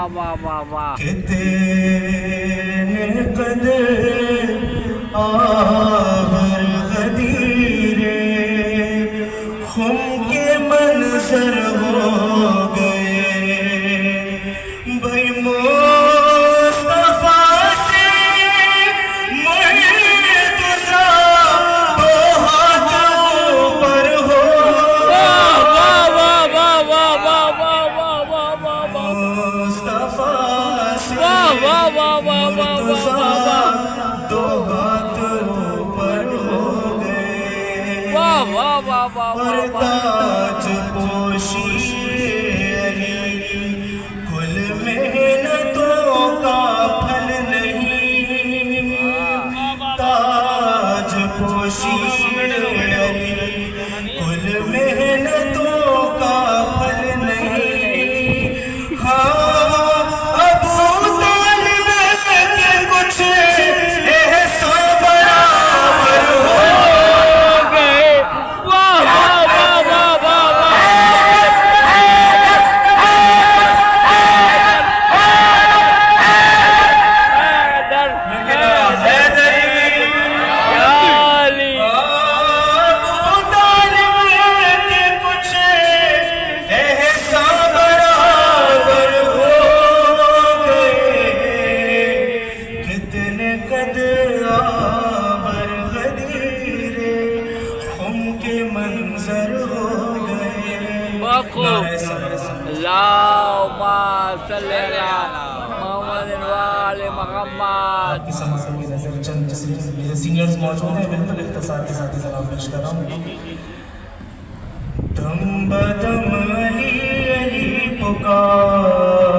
واہ واہ واہ کتنے قدر آور غدیرے خم کے منظر ہو گئے بھائی مصطفیٰ سے مرتضیٰ دو ہاتھ اوپر ہو مصطفیٰ سے مرتضیٰ دو ہاتھ اوپر ہو گئے اور تاج پوشی علی کل محنتوں کا پھل نہیں تاج پوشی علی کل محنتوں کا پھل نہیں ہاں ابو طالب کے کچھ احسان برابر ہو گئے منظر ہو گئے اللہم صلی اللہ محمد وآل محمد کی سماعت کی نظر چند میرے سینئرز موجود ہیں بالکل اختصار کے ساتھ سلام پیش کر رہا ہوں دم بدم علی علی پکار